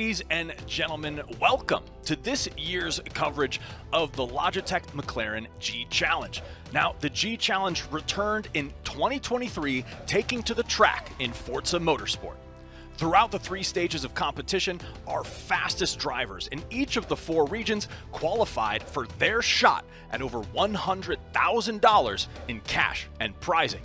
Ladies and gentlemen, welcome to this year's coverage of the Logitech McLaren G Challenge. Now, the G Challenge returned in 2023, taking to the track in Forza Motorsport. Throughout the 3 stages of competition, our fastest drivers in each of the 4 regions qualified for their shot at over $100,000 in cash and prizing.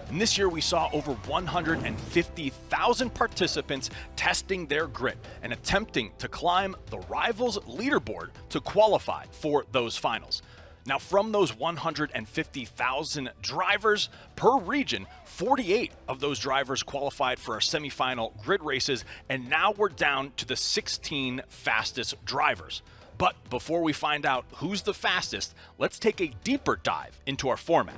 And this year we saw over 150,000 participants testing their grit and attempting to climb the Rivals leaderboard to qualify for those finals. Now, from those 150,000 drivers per region, 48 of those drivers qualified for our semifinal grid races, and now we're down to the 16 fastest drivers. But before we find out who's the fastest, let's take a deeper dive into our format.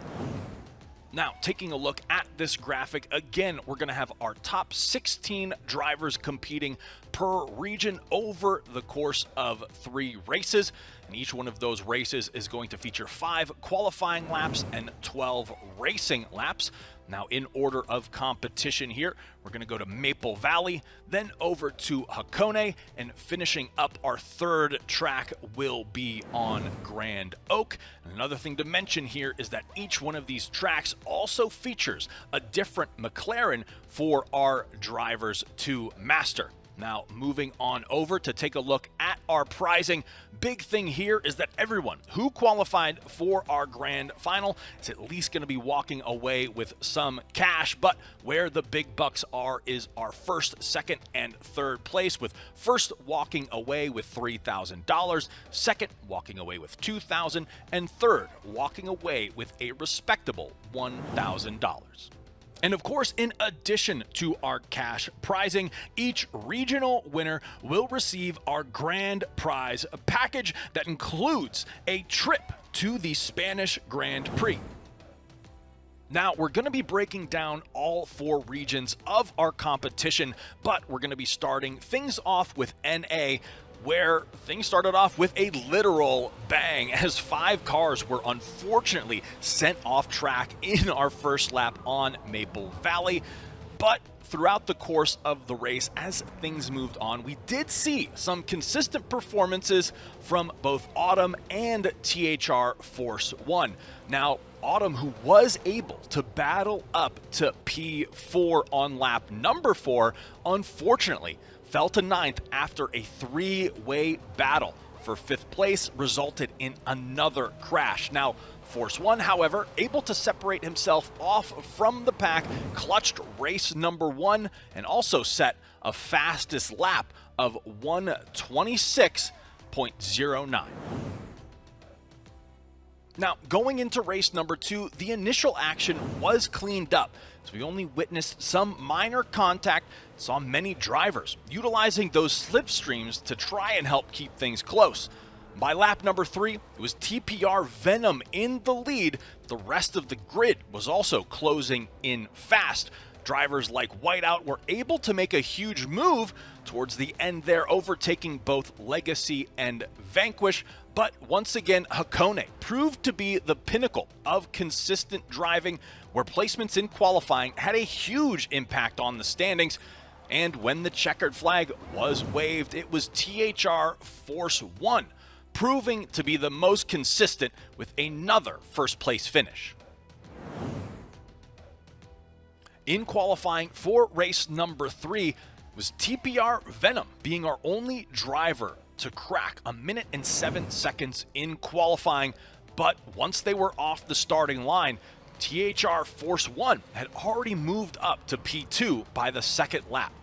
Now, taking a look at this graphic, again, we're going to have our top 16 drivers competing per region over the course of 3 races. And each one of those races is going to feature 5 qualifying laps and 12 racing laps. Now, in order of competition here, we're going to go to Maple Valley, then over to Hakone, and finishing up our 3rd track will be on Grand Oak. And another thing to mention here is that each one of these tracks also features a different McLaren for our drivers to master. Now, moving on over to take a look at our prizing. Big thing here is that everyone who qualified for our grand final is at least going to be walking away with some cash, but where the big bucks are is our 1st, 2nd, and 3rd place, with 1st walking away with $3,000, 2nd walking away with $2,000, and 3rd walking away with a respectable $1,000. And of course, in addition to our cash prizing, each regional winner will receive our grand prize package that includes a trip to the Spanish Grand Prix. Now, we're going to be breaking down all 4 regions of our competition, but we're going to be starting things off with NA, where things started off with a literal bang as 5 cars were unfortunately sent off track in our first lap on Maple Valley. But throughout the course of the race, as things moved on, we did see some consistent performances from both Autumn and THR Force 1. Now, Autumn, who was able to battle up to P4 on lap number 4, unfortunately fell to 9th after a 3-way battle for 5th place resulted in another crash. Now, Force 1, however, able to separate himself off from the pack, clutched race number 1, and also set a fastest lap of 1:26.09. Now, going into race number 2, the initial action was cleaned up, so we only witnessed some minor contact, saw many drivers utilizing those slipstreams to try and help keep things close. By lap number 3, it was TPR Venom in the lead. The rest of the grid was also closing in fast. Drivers like Whiteout were able to make a huge move towards the end there, overtaking both Legacy and Vanquish. But once again, Hakone proved to be the pinnacle of consistent driving, where placements in qualifying had a huge impact on the standings. And when the checkered flag was waved, it was THR Force 1, proving to be the most consistent with another 1st place finish. In qualifying for race number 3 was TPR Venom being our only driver to crack 1 minute and 7 seconds in qualifying, but once they were off the starting line, THR Force 1 had already moved up to P2 by the 2nd lap.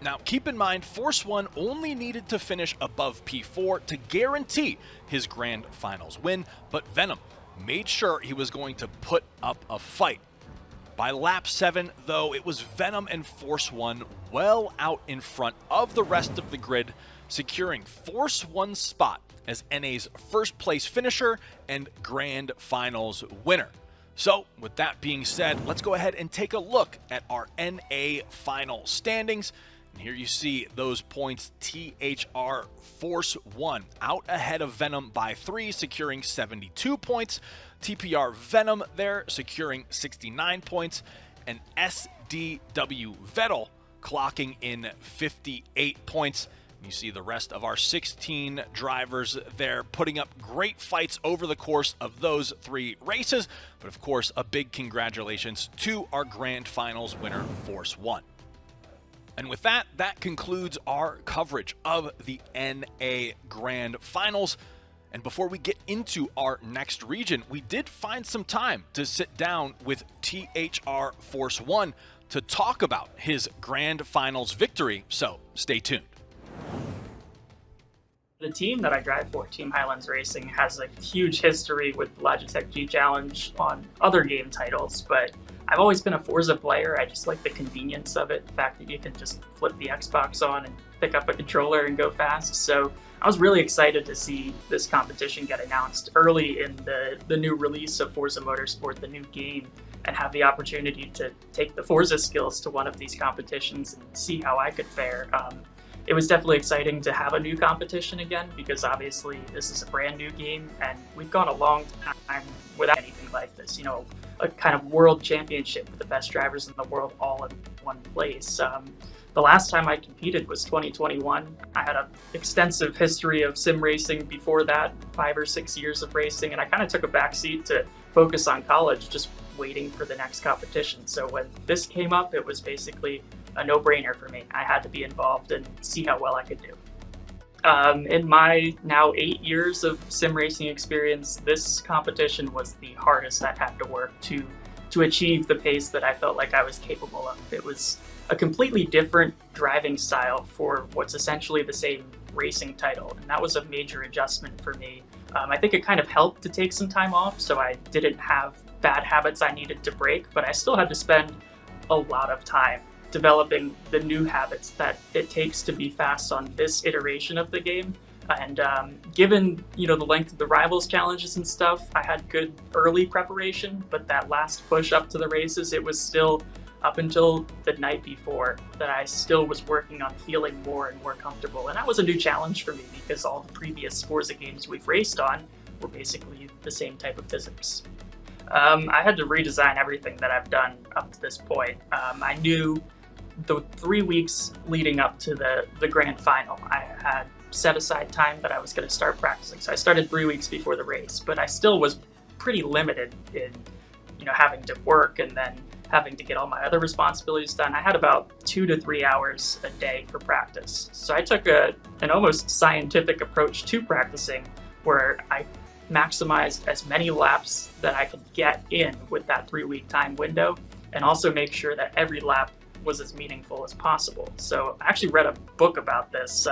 Now, keep in mind, Force 1 only needed to finish above P4 to guarantee his grand finals win, but Venom made sure he was going to put up a fight. By lap 7, though, it was Venom and Force 1 well out in front of the rest of the grid, securing Force 1's spot as NA's 1st place finisher and grand finals winner. So, with that being said, let's go ahead and take a look at our NA final standings. And here you see those points. THR Force 1 out ahead of Venom by 3, securing 72 points. TPR Venom there securing 69 points. And SDW Vettel clocking in 58 points. You see the rest of our 16 drivers there putting up great fights over the course of those 3 races. But of course, a big congratulations to our Grand Finals winner, Force One. And with that, that concludes our coverage of the NA Grand Finals. And before we get into our next region, we did find some time to sit down with THR Force One to talk about his Grand Finals victory. So stay tuned. The team that I drive for, Team Highlands Racing, has a huge history with Logitech G Challenge on other game titles, but I've always been a Forza player. I just like the convenience of it, the fact that you can just flip the Xbox on and pick up a controller and go fast. So I was really excited to see this competition get announced early in the new release of Forza Motorsport, the new game, and have the opportunity to take the Forza skills to one of these competitions and see how I could fare. It was definitely exciting to have a new competition again, because obviously this is a brand new game and we've gone a long time without anything like this, you know, a kind of world championship with the best drivers in the world all in one place. The last time I competed was 2021. I had an extensive history of sim racing before that, 5 or 6 years of racing, and I kind of took a backseat to focus on college, just waiting for the next competition. So when this came up, it was basically a no-brainer for me. I had to be involved and see how well I could do. In my now 8 years of sim racing experience, this competition was the hardest I've had to work to achieve the pace that I felt like I was capable of. It was a completely different driving style for what's essentially the same racing title, and that was a major adjustment for me. I think it kind of helped to take some time off, so I didn't have bad habits I needed to break, but I still had to spend a lot of time developing the new habits that it takes to be fast on this iteration of the game. And given, you know, the length of the rivals challenges and stuff, I had good early preparation, but that last push up to the races, it was still up until the night before that I still was working on feeling more and more comfortable. And that was a new challenge for me, because all the previous Forza games we've raced on were basically the same type of physics. I had to redesign everything that I've done up to this point. I knew the 3 weeks leading up to the grand final, I had set aside time that I was going to start practicing. So I started 3 weeks before the race, but I still was pretty limited in, you know, having to work and then having to get all my other responsibilities done. I had about 2 to 3 hours a day for practice. So I took an almost scientific approach to practicing, where I maximized as many laps that I could get in with that 3-week time window, and also make sure that every lap was as meaningful as possible. So I actually read a book about this,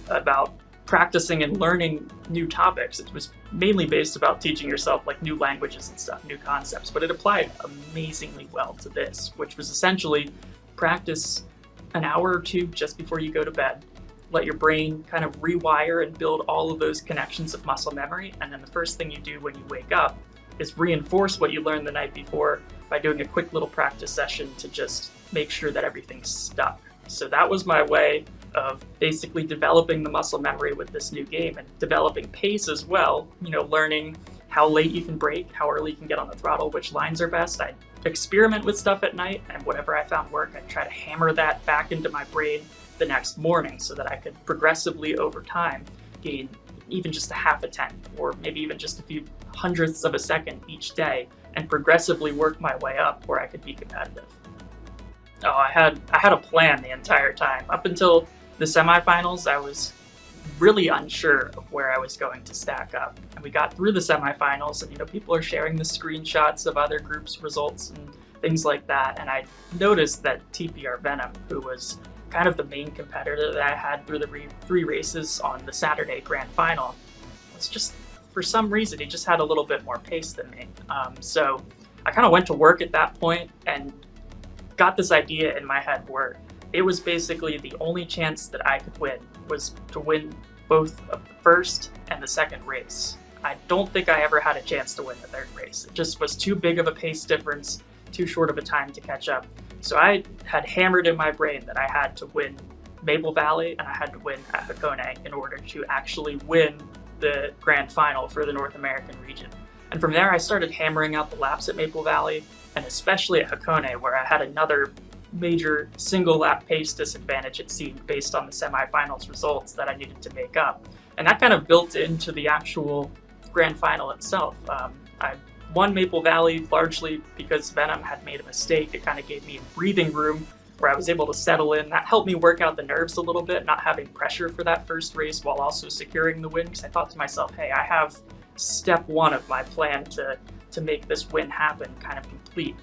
about practicing and learning new topics. It was mainly based about teaching yourself like new languages and stuff, new concepts, but it applied amazingly well to this, which was essentially practice an hour or two just before you go to bed. Let your brain kind of rewire and build all of those connections of muscle memory, and then the first thing you do when you wake up is reinforce what you learned the night before by doing a quick little practice session to just make sure that everything's stuck. So that was my way of basically developing the muscle memory with this new game, and developing pace as well, you know, learning how late you can brake, how early you can get on the throttle, which lines are best. I'd experiment with stuff at night, and whatever I found work, I'd try to hammer that back into my brain the next morning so that I could progressively over time gain even just a half a tenth, or maybe even just a few hundredths of a second each day, and progressively work my way up where I could be competitive. Oh, I had a plan the entire time. Up until the semifinals, I was really unsure of where I was going to stack up. And we got through the semifinals, and, you know, people are sharing the screenshots of other groups' results and things like that. And I noticed that TPR Venom, who was kind of the main competitor that I had through the 3 races on the Saturday grand final, was just, for some reason, he just had a little bit more pace than me. So I kind of went to work at that point and got this idea in my head where it was basically the only chance that I could win was to win both of the first and the second race. I don't think I ever had a chance to win the third race. It just was too big of a pace difference, too short of a time to catch up. So I had hammered in my brain that I had to win Maple Valley and I had to win at Hakone in order to actually win the grand final for the North American region. And from there, I started hammering out the laps at Maple Valley, and especially at Hakone, where I had another major single lap pace disadvantage, it seemed, based on the semifinals results that I needed to make up. And that kind of built into the actual grand final itself. I won Maple Valley largely because Venom had made a mistake. It kind of gave me breathing room where I was able to settle in. That helped me work out the nerves a little bit, not having pressure for that first race while also securing the win, because I thought to myself, hey, I have step one of my plan to make this win happen kind of complete.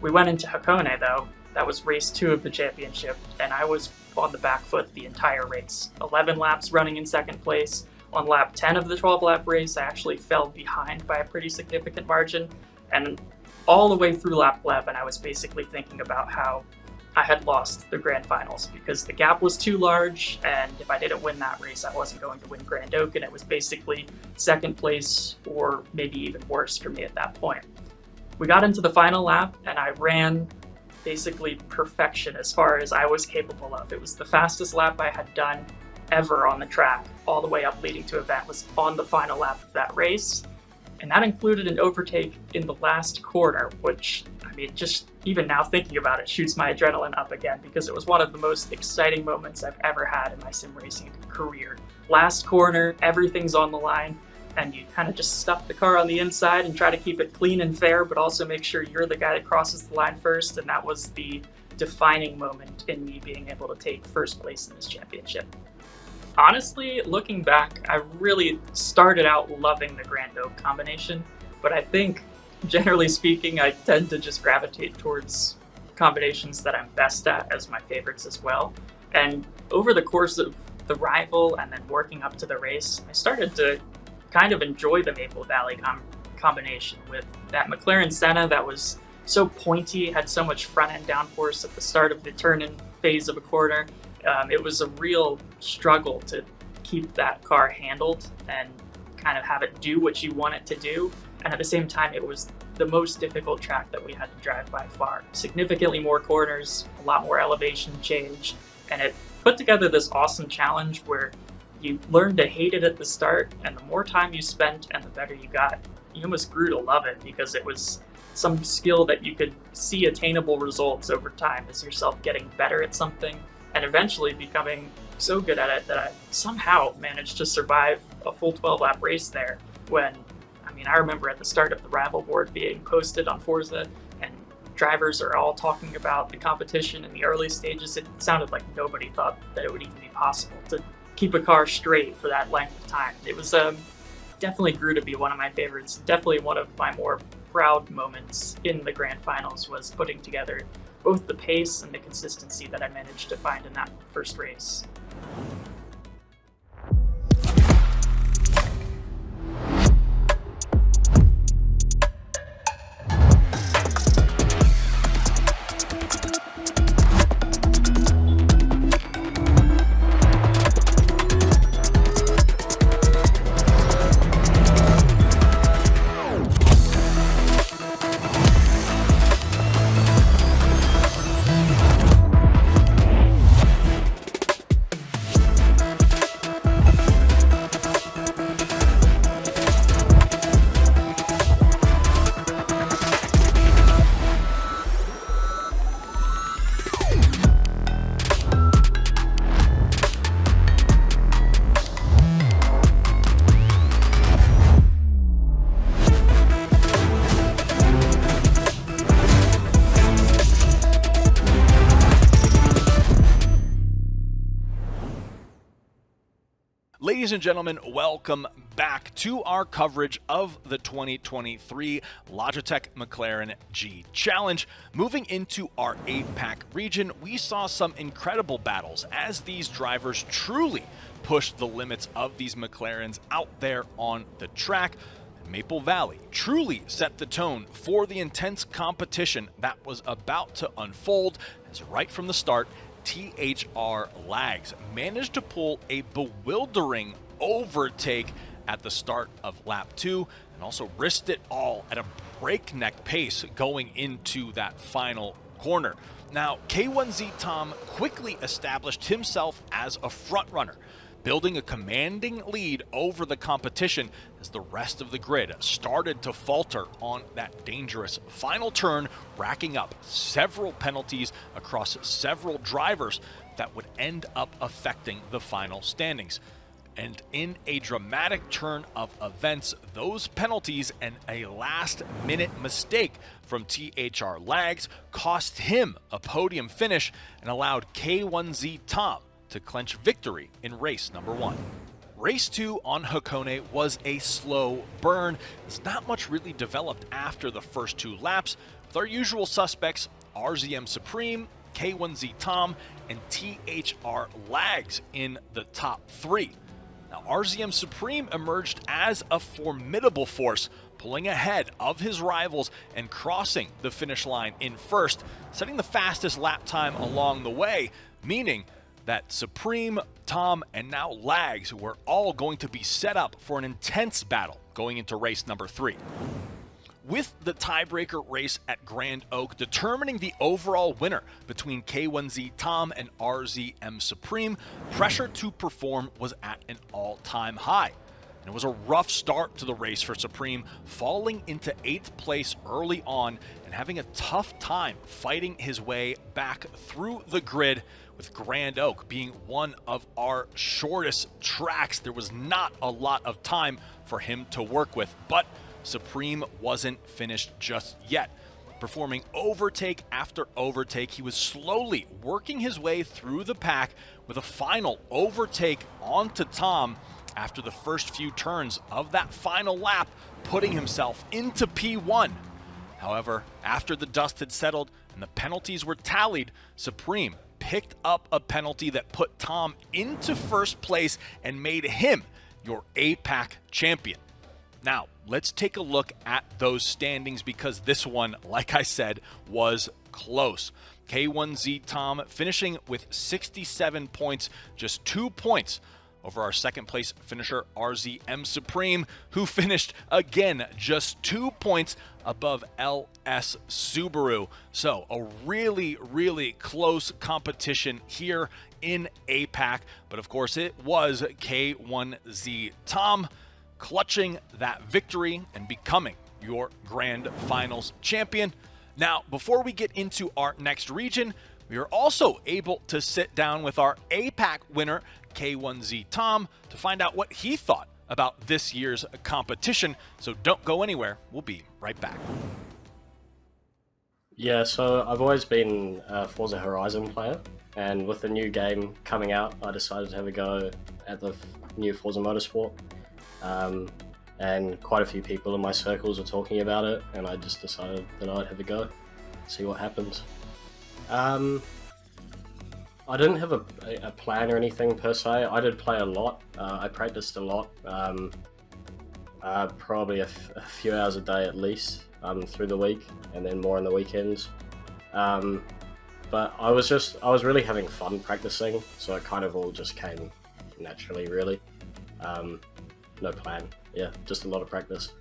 We went into Hakone, though. That was race 2 of the championship, and I was on the back foot the entire race. 11 laps running in second place. On lap 10 of the 12-lap race, I actually fell behind by a pretty significant margin, and all the way through lap 11, I was basically thinking about how I had lost the grand finals because the gap was too large, and if I didn't win that race, I wasn't going to win Grand Oak, and it was basically second place or maybe even worse for me at that point. We got into the final lap, and I ran basically perfection as far as I was capable of. It was the fastest lap I had done ever on the track, all the way up leading to event, was on the final lap of that race. And that included an overtake in the last corner, which, I mean, just even now thinking about it shoots my adrenaline up again, because it was one of the most exciting moments I've ever had in my sim racing career. Last corner, everything's on the line, and you kind of just stuff the car on the inside and try to keep it clean and fair, but also make sure you're the guy that crosses the line first, and that was the defining moment in me being able to take first place in this championship. Honestly, looking back, I really started out loving the Grand Oak combination, but I think, generally speaking, I tend to just gravitate towards combinations that I'm best at as my favorites as well. And over the course of the rival and then working up to the race, I started to kind of enjoy the Maple Valley combination with that McLaren Senna that was so pointy, had so much front-end downforce at the start of the turn-in phase of a corner. It was a real struggle to keep that car handled and kind of have it do what you want it to do. And at the same time, it was the most difficult track that we had to drive by far. Significantly more corners, a lot more elevation change, and it put together this awesome challenge where you learned to hate it at the start, and the more time you spent and the better you got, you almost grew to love it, because it was some skill that you could see attainable results over time as yourself getting better at something and eventually becoming so good at it that I somehow managed to survive a full 12-lap race there when, I mean, I remember at the start of the rival board being posted on Forza, and drivers are all talking about the competition in the early stages. It sounded like nobody thought that it would even be possible to keep a car straight for that length of time. It was definitely grew to be one of my favorites. Definitely one of my more proud moments in the grand finals was putting together both the pace and the consistency that I managed to find in that first race. Ladies and gentlemen, welcome back to our coverage of the 2023 Logitech McLaren G Challenge. Moving into our APAC region, we saw some incredible battles as these drivers truly pushed the limits of these McLarens out there on the track. Maple Valley truly set the tone for the intense competition that was about to unfold, as right from the start, THR Lags managed to pull a bewildering overtake at the start of lap 2 and also risked it all at a breakneck pace going into that final corner. Now, K1Z Tom quickly established himself as a front runner, building a commanding lead over the competition as the rest of the grid started to falter on that dangerous final turn, racking up several penalties across several drivers that would end up affecting the final standings. And in a dramatic turn of events, those penalties and a last-minute mistake from THR Lags cost him a podium finish and allowed K1Z Tom to clinch victory in race number 1. Race 2 on Hakone was a slow burn. There's not much really developed after the first 2 laps, with our usual suspects RZM Supreme, K1Z Tom, and THR Lags in the top 3. Now, RZM Supreme emerged as a formidable force, pulling ahead of his rivals and crossing the finish line in first, setting the fastest lap time along the way, meaning that Supreme, Tom, and now Lags were all going to be set up for an intense battle going into race number 3. With the tiebreaker race at Grand Oak determining the overall winner between K1Z Tom and RZM Supreme, pressure to perform was at an all-time high. And it was a rough start to the race for Supreme, falling into 8th place early on and having a tough time fighting his way back through the grid, with Grand Oak being one of our shortest tracks. There was not a lot of time for him to work with, but Supreme wasn't finished just yet. Performing overtake after overtake, he was slowly working his way through the pack with a final overtake onto Tom after the first few turns of that final lap, putting himself into P1. However, after the dust had settled and the penalties were tallied, Supreme picked up a penalty that put Tom into first place and made him your APAC champion. Now, let's take a look at those standings, because this one, like I said, was close. K1Z Tom finishing with 67 points, just 2 points over our second place finisher RZM Supreme, who finished again just 2 points above LS Subaru. So a really close competition here in APAC, but of course it was K1Z Tom clutching that victory and becoming your Grand Finals champion. Now, before we get into our next region, we are also able to sit down with our APAC winner, K1Z Tom, to find out what he thought about this year's competition. So don't go anywhere. We'll be right back. Yeah, so I've always been a Forza Horizon player, and with the new game coming out, I decided to have a go at the new Forza Motorsport. And quite a few people in my circles were talking about it, and I just decided that I'd have a go, see what happens. I didn't have a plan or anything per se. I did play a lot. I practiced a lot, probably a few hours a day at least through the week, and then more on the weekends. But I was really having fun practicing, so it kind of all just came naturally, really. No plan. Yeah, just a lot of practice.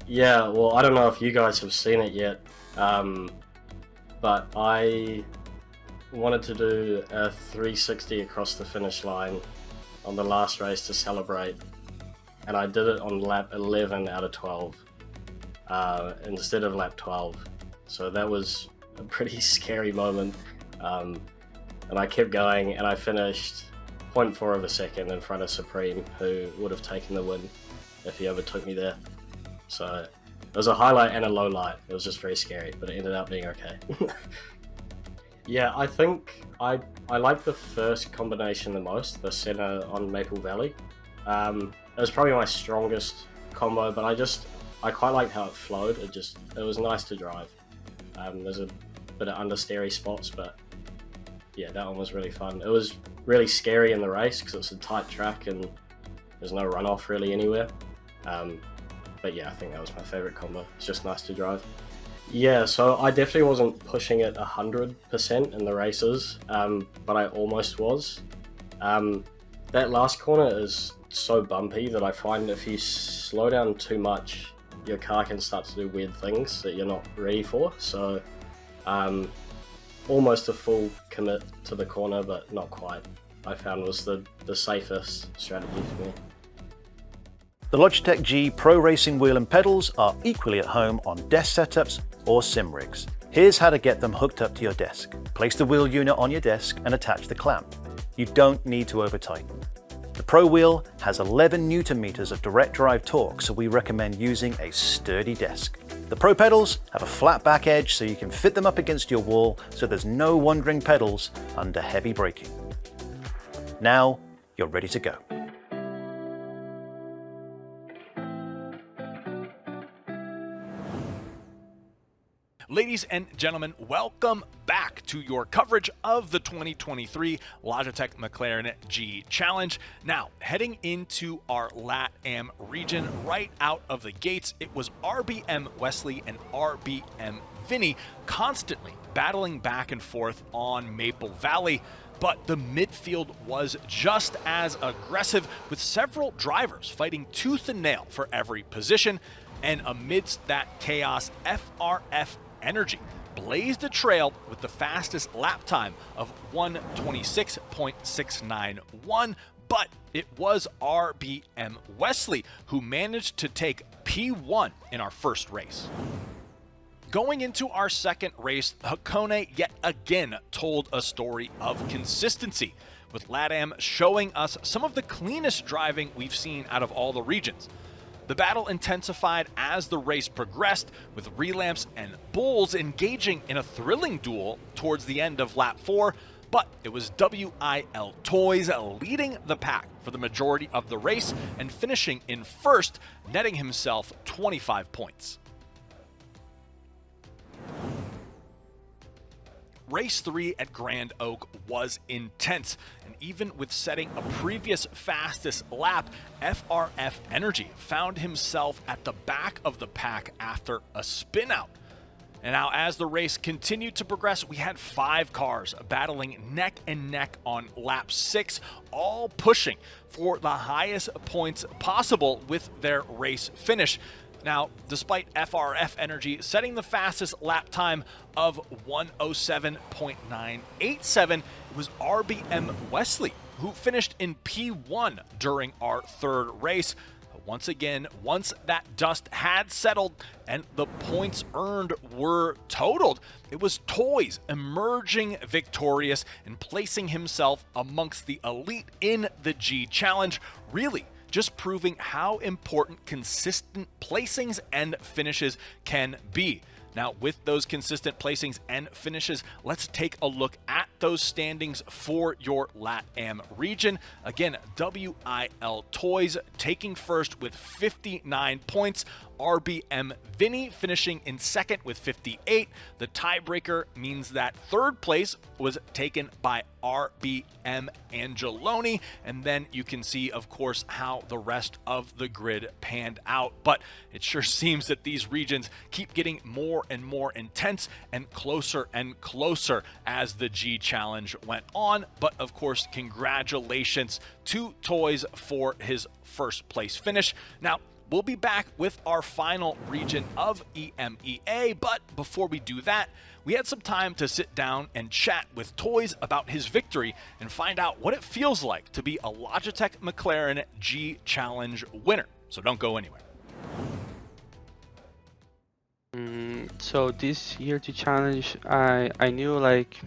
Yeah, well, I don't know if you guys have seen it yet, but I wanted to do a 360 across the finish line on the last race to celebrate, and I did it on lap 11 out of 12 instead of lap 12. So that was a pretty scary moment, and I kept going, and I finished 0.4 of a second in front of Supreme, who would have taken the win if he overtook me there. So it was a highlight and a low light. It was just very scary, but it ended up being okay. Yeah, I think I like the first combination the most, the center on Maple Valley. It was probably my strongest combo, but I quite liked how it flowed. It was nice to drive. There's a bit of understeery spots, but yeah, that one was really fun. It was really scary in the race because it's a tight track and there's no runoff really anywhere. But yeah, I think that was my favorite combo. It's just nice to drive. Yeah, so I definitely wasn't pushing it 100% in the races, but I almost was. That last corner is so bumpy that I find if you slow down too much, your car can start to do weird things that you're not ready for. So almost a full commit to the corner, but not quite. I found was the safest strategy for me. The Logitech G Pro Racing wheel and pedals are equally at home on desk setups or sim rigs. Here's how to get them hooked up to your desk. Place the wheel unit on your desk and attach the clamp. You don't need to over-tighten. The Pro wheel has 11 Newton meters of direct drive torque, so we recommend using a sturdy desk. The Pro pedals have a flat back edge so you can fit them up against your wall so there's no wandering pedals under heavy braking. Now you're ready to go. Ladies and gentlemen, welcome back to your coverage of the 2023 Logitech McLaren G Challenge. Now, heading into our LATAM region, right out of the gates, it was RBM Wesley and RBM Vinny constantly battling back and forth on Maple Valley. But the midfield was just as aggressive, with several drivers fighting tooth and nail for every position. And amidst that chaos, FRF Energy blazed a trail with the fastest lap time of 1:26.691, but it was RBM Wesley who managed to take P1 in our first race. Going into our second race, Hakone yet again told a story of consistency, with LATAM showing us some of the cleanest driving we've seen out of all the regions. The battle intensified as the race progressed, with Relamps and Bulls engaging in a thrilling duel towards the end of lap 4, but it was WIL Toys leading the pack for the majority of the race and finishing in first, netting himself 25 points. Race 3 at Grand Oak was intense, and even with setting a previous fastest lap, FRF Energy found himself at the back of the pack after a spin-out. And now as the race continued to progress, we had 5 cars battling neck and neck on lap 6, all pushing for the highest points possible with their race finish. Now, despite FRF Energy setting the fastest lap time of 1:07.987, it was RBM Wesley who finished in P1 during our third race. Once again, once that dust had settled and the points earned were totaled, it was Toys emerging victorious and placing himself amongst the elite in the G Challenge, really just proving how important consistent placings and finishes can be. Now, with those consistent placings and finishes, let's take a look at those standings for your LATAM region. Again, WIL Toys taking first with 59 points. RBM Vinny finishing in second with 58. The tiebreaker means that third place was taken by RBM Angeloni, and then you can see, of course, how the rest of the grid panned out. But it sure seems that these regions keep getting more and more intense and closer as the G Challenge went on. But of course, congratulations to Toys for his first place finish. Now, we'll be back with our final region of EMEA, but before we do that, we had some time to sit down and chat with Toys about his victory and find out what it feels like to be a Logitech McLaren G Challenge winner. So don't go anywhere. So this year G Challenge, I knew, like,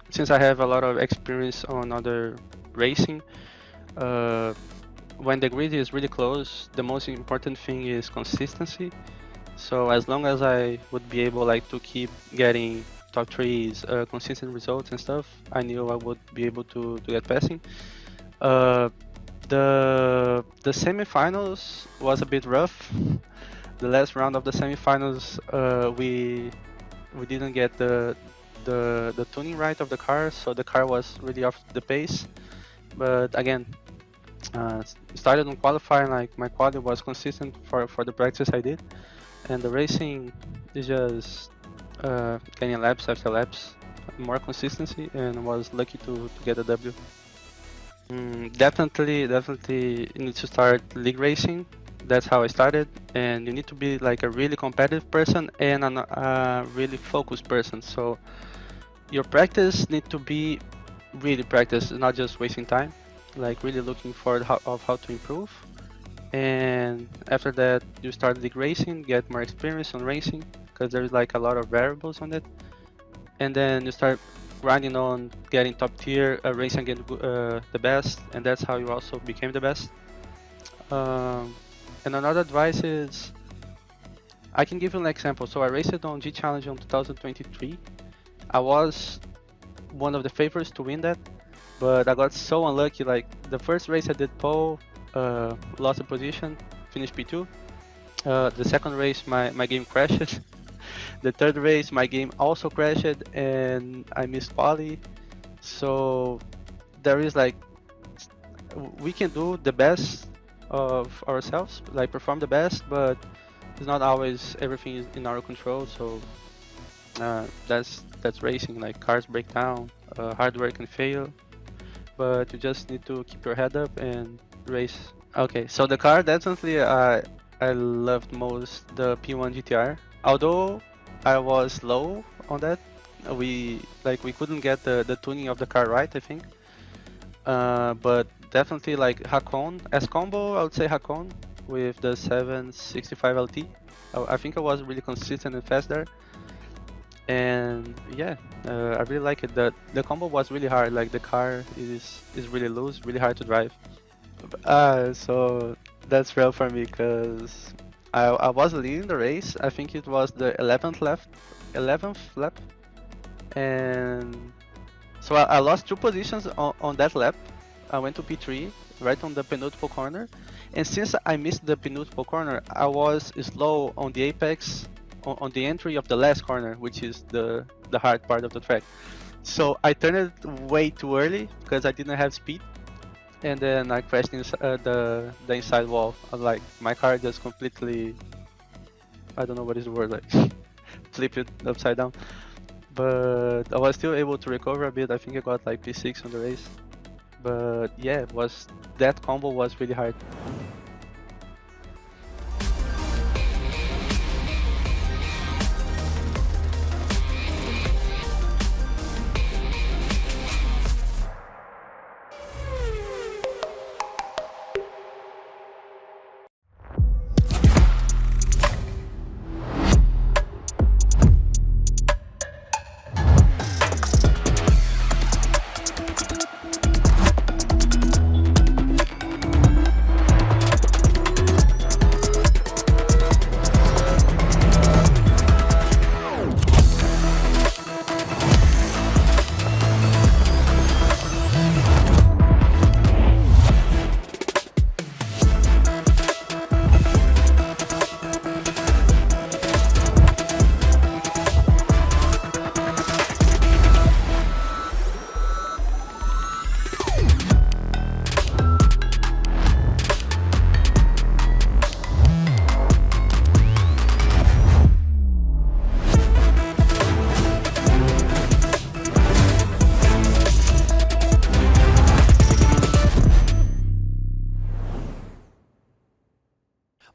since I have a lot of experience on other racing, when the grid is really close, the most important thing is consistency. So as long as I would be able, like, to keep getting top 3s, consistent results and stuff, I knew I would be able to get passing. The semifinals was a bit rough. The last round of the semifinals, we didn't get the tuning right of the car, so the car was really off the pace. But again, started on qualifying, like, my quality was consistent for the practice I did, and the racing is just getting laps after laps, more consistency, and was lucky to get a W. Definitely you need to start league racing. That's how I started, and you need to be like a really competitive person and a really focused person. So your practice need to be really practice, not just wasting time, like really looking for how to improve. And after that, you start league racing, get more experience on racing, because there's like a lot of variables on it. And then you start grinding on getting top tier, racing against the best, and that's how you also became the best. And another advice is, I can give you an example. So I raced on G Challenge in 2023. I was one of the favorites to win that, but I got so unlucky. Like the first race I did pole, lost a position, finished P2. The second race my game crashed. The third race my game also crashed and I missed quali. So there is like, we can do the best of ourselves, like perform the best, but it's not always everything is in our control. So that's racing. Like cars break down, hardware can fail, but you just need to keep your head up and race. Okay, so the car, definitely I loved most the P1 GTR. Although I was low on that, we couldn't get the tuning of the car right, I think. But definitely like Hakon as combo, I would say Hakon with the 765 LT. I think I was really consistent and fast there. And yeah, I really like it. The combo was really hard. Like the car is really loose, really hard to drive. So that's real for me, because I was leading the race. I think it was the 11th lap, and so I lost 2 positions on that lap. I went to P3 right on the penultimate corner, and since I missed the penultimate corner, I was slow on the apex, on the entry of the last corner, which is the hard part of the track. So I turned it way too early because I didn't have speed, and then I crashed the inside wall. Like my car just completely, I don't know what is the word, like flipped it upside down. But I was still able to recover a bit. I think I got like P6 on the race. But yeah, that combo was really hard.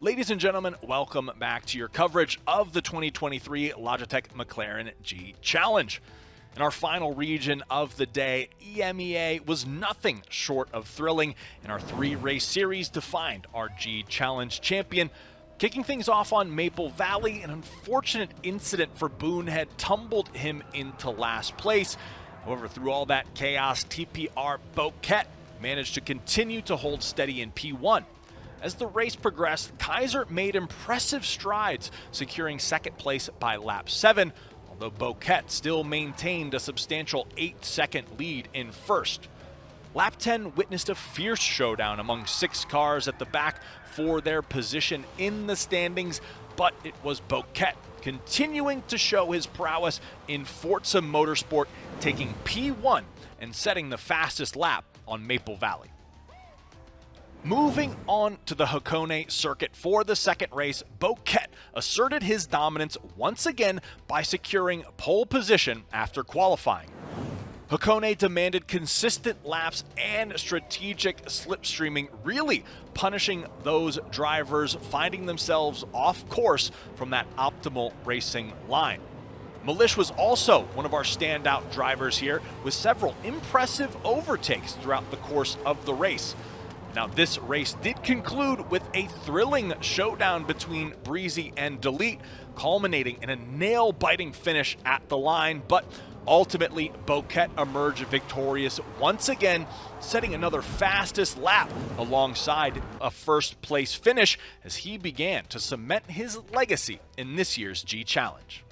Ladies and gentlemen, welcome back to your coverage of the 2023 Logitech McLaren G Challenge. In our final region of the day, EMEA was nothing short of thrilling in our 3-race series to find our G Challenge champion. Kicking things off on Maple Valley, an unfortunate incident for Boone had tumbled him into last place. However, through all that chaos, TPR Boquet managed to continue to hold steady in P1. As the race progressed, Kaiser made impressive strides, securing second place by lap 7, although Boquet still maintained a substantial 8-second lead in first. Lap 10 witnessed a fierce showdown among 6 cars at the back for their position in the standings, but it was Boquet continuing to show his prowess in Forza Motorsport, taking P1 and setting the fastest lap on Maple Valley. Moving on to the Hakone circuit for the second race, Boquet asserted his dominance once again by securing pole position after qualifying. Hakone demanded consistent laps and strategic slipstreaming, really punishing those drivers finding themselves off course from that optimal racing line. Malish was also one of our standout drivers here, with several impressive overtakes throughout the course of the race. Now, this race did conclude with a thrilling showdown between Breezy and Delete, culminating in a nail-biting finish at the line, but ultimately Boquete emerged victorious once again, setting another fastest lap alongside a first-place finish as he began to cement his legacy in this year's G Challenge.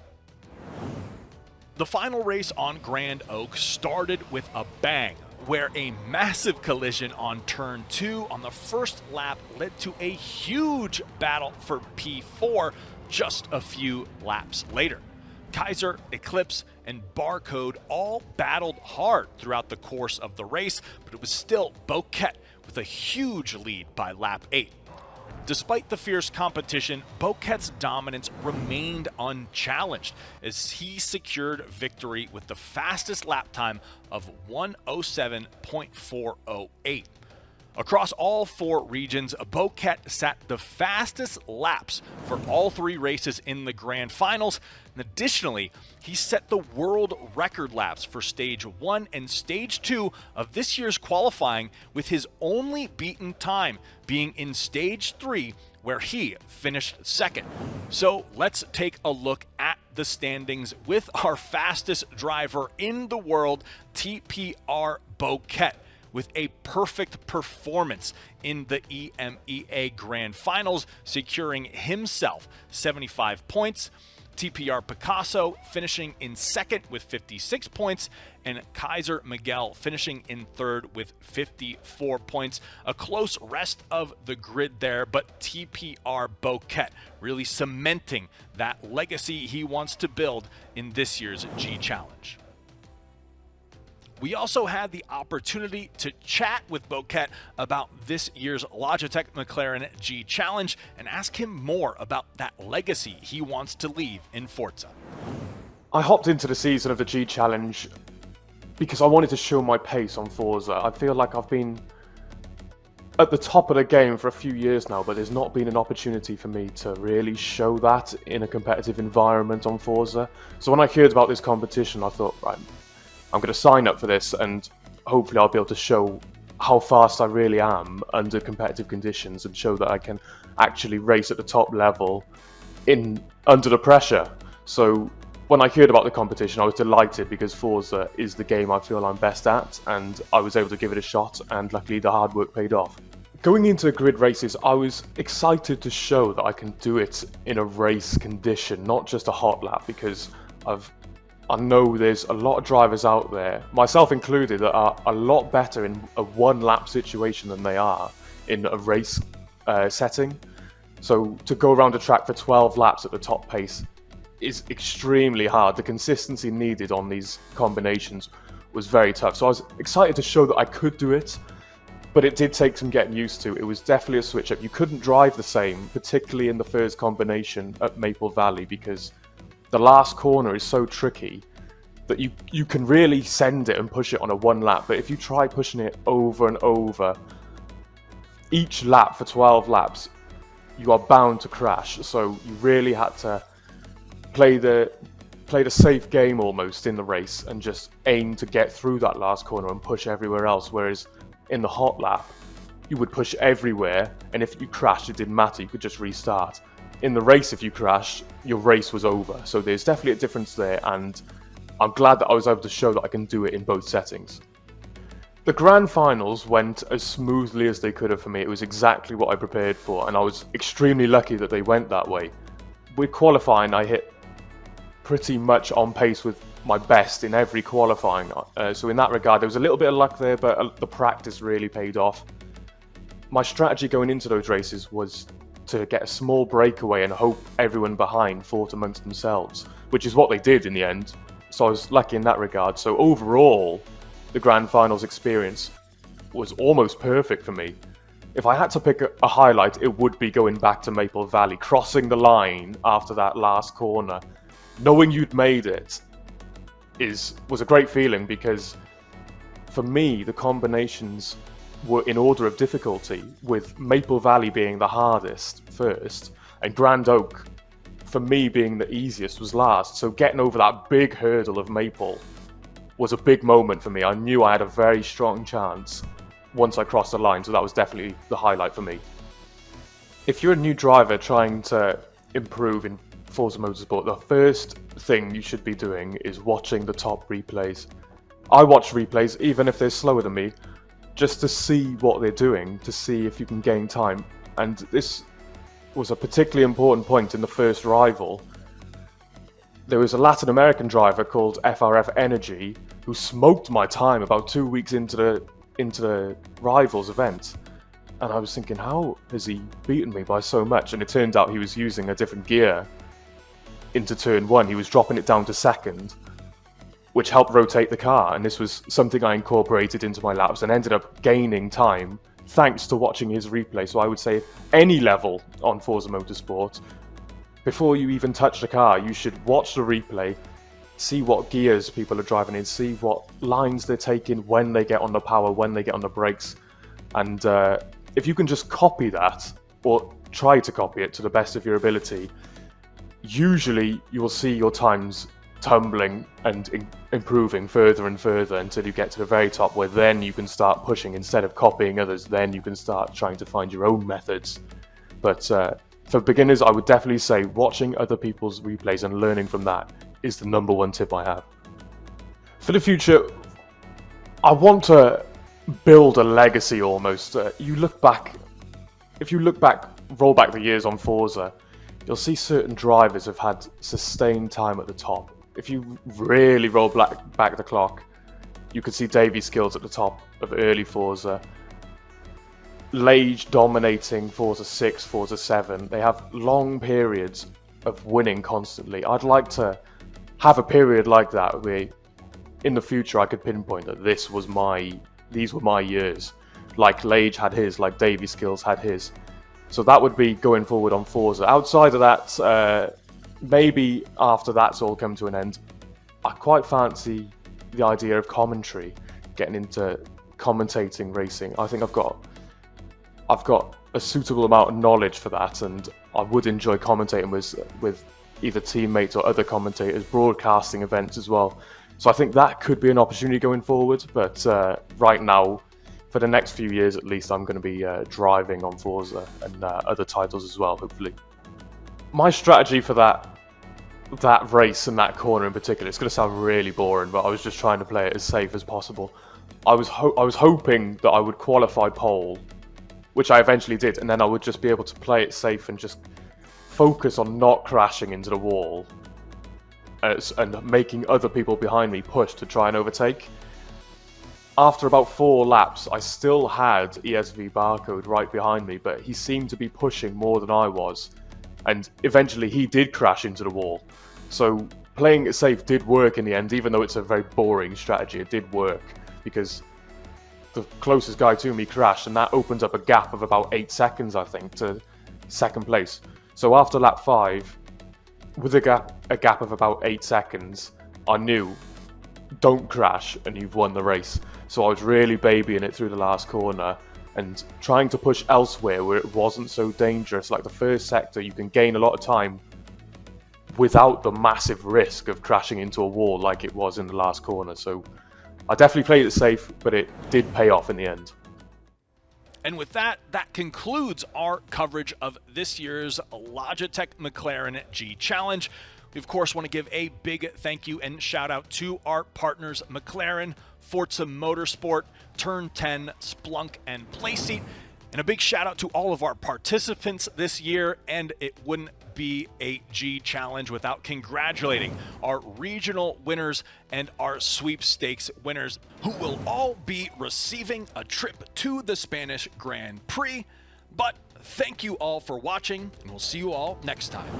The final race on Grand Oak started with a bang, where a massive collision on turn 2 on the first lap led to a huge battle for P4 just a few laps later. Kaiser, Eclipse, and Barcode all battled hard throughout the course of the race, but it was still Boquete with a huge lead by lap 8. Despite the fierce competition, Boquete's dominance remained unchallenged as he secured victory with the fastest lap time of 1:07.408. Across all 4 regions, Boquete set the fastest laps for all 3 races in the Grand Finals, and additionally, he set the world record laps for Stage 1 and Stage 2 of this year's qualifying, with his only beaten time being in Stage 3, where he finished second. So let's take a look at the standings with our fastest driver in the world, TPR Boquete, with a perfect performance in the EMEA Grand Finals, securing himself 75 points. TPR Picasso finishing in second with 56 points, and Kaiser Miguel finishing in third with 54 points. A close rest of the grid there, but TPR Boquete really cementing that legacy he wants to build in this year's G Challenge. We also had the opportunity to chat with Boquete about this year's Logitech McLaren G Challenge and ask him more about that legacy he wants to leave in Forza. I hopped into the season of the G Challenge because I wanted to show my pace on Forza. I feel like I've been at the top of the game for a few years now, but there's not been an opportunity for me to really show that in a competitive environment on Forza. So when I heard about this competition, I thought, right, I'm going to sign up for this and hopefully I'll be able to show how fast I really am under competitive conditions and show that I can actually race at the top level under the pressure. So when I heard about the competition, I was delighted because Forza is the game I feel I'm best at, and I was able to give it a shot, and luckily the hard work paid off. Going into the grid races, I was excited to show that I can do it in a race condition, not just a hot lap, because I know there's a lot of drivers out there, myself included, that are a lot better in a one-lap situation than they are in a race setting. So to go around a track for 12 laps at the top pace is extremely hard. The consistency needed on these combinations was very tough. So I was excited to show that I could do it, but it did take some getting used to. It was definitely a switch up. You couldn't drive the same, particularly in the first combination at Maple Valley, because the last corner is so tricky that you can really send it and push it on a one lap, but if you try pushing it over and over, each lap for 12 laps, you are bound to crash. So you really had to play the safe game almost in the race and just aim to get through that last corner and push everywhere else, whereas in the hot lap, you would push everywhere, and if you crashed, it didn't matter, you could just restart. In the race, if you crashed, your race was over. So there's definitely a difference there, and I'm glad that I was able to show that I can do it in both settings. The Grand Finals went as smoothly as they could have for me. It was exactly what I prepared for, and I was extremely lucky that they went that way. With qualifying, I hit pretty much on pace with my best in every qualifying. So in that regard, there was a little bit of luck there, but the practice really paid off. My strategy going into those races was to get a small breakaway and hope everyone behind fought amongst themselves, which is what they did in the end. So I was lucky in that regard. So overall, the Grand Finals experience was almost perfect for me. If I had to pick a highlight, it would be going back to Maple Valley, crossing the line after that last corner. Knowing you'd made it was a great feeling, because for me, the combinations were in order of difficulty, with Maple Valley being the hardest first, and Grand Oak for me being the easiest, was last. So getting over that big hurdle of Maple was a big moment for me. I knew I had a very strong chance once I crossed the line, so that was definitely the highlight for me. If you're a new driver trying to improve in Forza Motorsport, the first thing you should be doing is watching the top replays. I watch replays, even if they're slower than me, just to see what they're doing, to see if you can gain time. And this was a particularly important point in the first rival. There was a Latin American driver called FRF Energy who smoked my time about 2 weeks into the rivals event. And I was thinking, how has he beaten me by so much? And it turned out he was using a different gear into turn 1. He was dropping it down to second, which helped rotate the car. And this was something I incorporated into my laps and ended up gaining time thanks to watching his replay. So I would say any level on Forza Motorsport, before you even touch the car, you should watch the replay, see what gears people are driving in, see what lines they're taking, when they get on the power, when they get on the brakes. And if you can just copy that, or try to copy it to the best of your ability, usually you will see your times tumbling and improving further and further until you get to the very top, where then you can start pushing. Instead of copying others, then you can start trying to find your own methods. But for beginners, I would definitely say watching other people's replays and learning from that is the #1 tip I have. For the future, I want to build a legacy almost. If you look back, roll back the years on Forza, you'll see certain drivers have had sustained time at the top. If you really roll back the clock, you could see Davey Skills at the top of early Forza, Lage dominating Forza 6, Forza 7. They have long periods of winning constantly. I'd like to have a period like that where in the future I could pinpoint that these were my years. Like Lage had his, like Davey Skills had his. So that would be going forward on Forza. Outside of that, maybe after that's all come to an end, I quite fancy the idea of commentary, getting into commentating racing. I think I've got a suitable amount of knowledge for that, and I would enjoy commentating with either teammates or other commentators, broadcasting events as well. So I think that could be an opportunity going forward, but right now, for the next few years at least, I'm going to be driving on Forza and other titles as well, hopefully. My strategy for that race and that corner in particular, it's going to sound really boring, but I was just trying to play it as safe as possible. I was hoping that I would qualify pole, which I eventually did, and then I would just be able to play it safe and just focus on not crashing into the wall and making other people behind me push to try and overtake. After about 4 laps, I still had ESV Barcode right behind me, but he seemed to be pushing more than I was. And eventually he did crash into the wall. So playing it safe did work in the end, even though it's a very boring strategy. It did work because the closest guy to me crashed, and that opened up a gap of about 8 seconds, I think, to second place. So after lap 5, with a gap of about 8 seconds, I knew, don't crash and you've won the race. So I was really babying it through the last corner and trying to push elsewhere where it wasn't so dangerous. Like the first sector, you can gain a lot of time without the massive risk of crashing into a wall like it was in the last corner. So I definitely played it safe, but it did pay off in the end. And with that, that concludes our coverage of this year's Logitech McLaren G Challenge. We, of course, want to give a big thank you and shout out to our partners, McLaren, Forza Motorsport, Turn 10, Splunk, and Playseat. And a big shout out to all of our participants this year, and it wouldn't be a G Challenge without congratulating our regional winners and our sweepstakes winners, who will all be receiving a trip to the Spanish Grand Prix. But thank you all for watching, and we'll see you all next time.